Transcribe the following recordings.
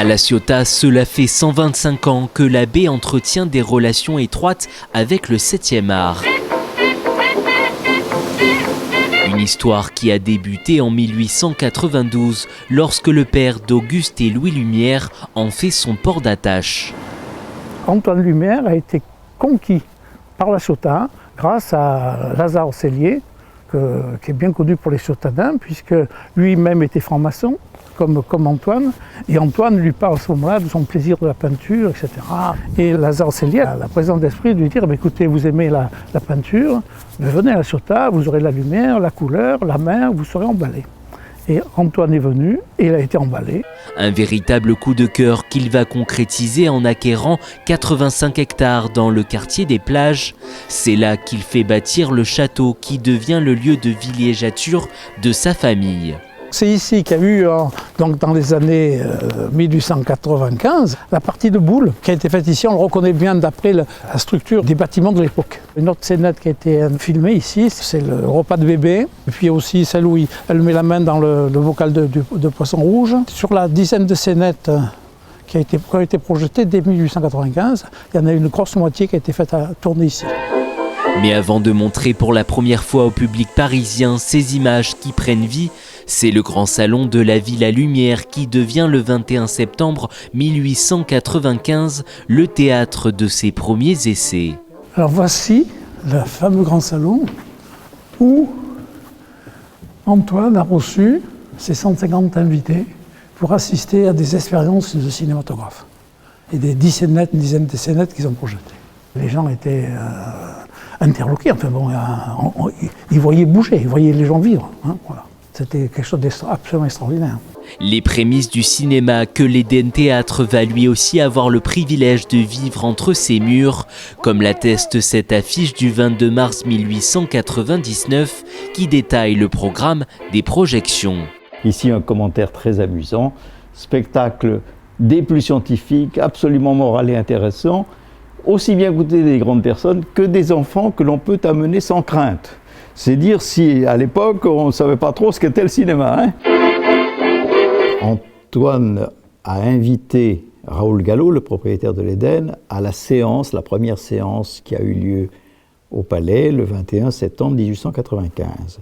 À La Ciotat, cela fait 125 ans que la baie entretient des relations étroites avec le 7e art. Une histoire qui a débuté en 1892 lorsque le père d'Auguste et Louis Lumière en fait son port d'attache. Antoine Lumière a été conquis par La Ciotat grâce à Lazare Cellier, qui est bien connu pour les Ciotadins, puisque lui-même était franc-maçon, comme Antoine. Et Antoine lui parle à ce moment-là de son plaisir de la peinture, etc. Et Lazare Cellier a la présence d'esprit de lui dire écoutez, vous aimez la peinture, venez à La Ciotat, vous aurez la lumière, la couleur, la mer, vous serez emballé. Et Antoine est venu et il a été emballé. Un véritable coup de cœur qu'il va concrétiser en acquérant 85 hectares dans le quartier des Plages. C'est là qu'il fait bâtir le château qui devient le lieu de villégiature de sa famille. C'est ici qu'il y a eu, donc dans les années 1895, la partie de boule qui a été faite ici. On le reconnaît bien d'après la structure des bâtiments de l'époque. Une autre scénette qui a été filmée ici, c'est le repas de bébé. Et puis aussi celle où elle met la main dans le bocal de poisson rouge. Sur la dizaine de scénettes qui a été projetée dès 1895, il y en a une grosse moitié qui a été faite à tourner ici. Mais avant de montrer pour la première fois au public parisien ces images qui prennent vie, c'est le grand salon de la Villa Lumière qui devient le 21 septembre 1895 le théâtre de ses premiers essais. Alors voici le fameux grand salon où Antoine a reçu ses 150 invités pour assister à des expériences de cinématographe. Et une dizaine de scénettes qu'ils ont projetées. Les gens étaient interloqués, enfin bon, ils voyaient bouger, ils voyaient les gens vivre. Hein, voilà. C'était quelque chose d'absolument extraordinaire. Les prémices du cinéma que l'Éden Théâtre va lui aussi avoir le privilège de vivre entre ses murs, comme l'atteste cette affiche du 22 mars 1899 qui détaille le programme des projections. Ici un commentaire très amusant, spectacle des plus scientifiques, absolument moral et intéressant, aussi bien goûter des grandes personnes que des enfants que l'on peut amener sans crainte. C'est dire si, à l'époque, on ne savait pas trop ce qu'était le cinéma. Hein. Antoine a invité Raoul Gallo, le propriétaire de l'Éden, à la séance, la première séance qui a eu lieu au Palais le 21 septembre 1895.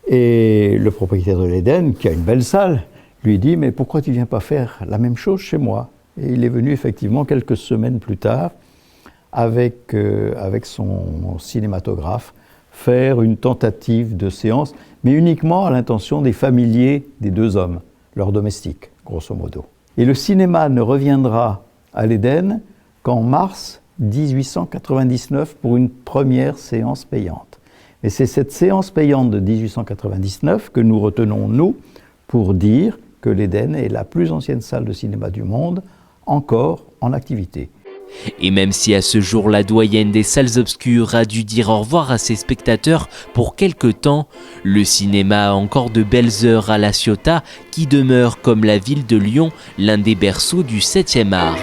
Et le propriétaire de l'Éden, qui a une belle salle, lui dit « Mais pourquoi tu ne viens pas faire la même chose chez moi ?» Et il est venu effectivement quelques semaines plus tard avec son cinématographe faire une tentative de séance, mais uniquement à l'intention des familiers des deux hommes, leurs domestiques, grosso modo. Et le cinéma ne reviendra à l'Éden qu'en mars 1899 pour une première séance payante. Et c'est cette séance payante de 1899 que nous retenons, nous, pour dire que l'Éden est la plus ancienne salle de cinéma du monde, encore en activité. Et même si à ce jour la doyenne des salles obscures a dû dire au revoir à ses spectateurs pour quelque temps, le cinéma a encore de belles heures à La Ciotat qui demeure comme la ville de Lyon l'un des berceaux du 7e art.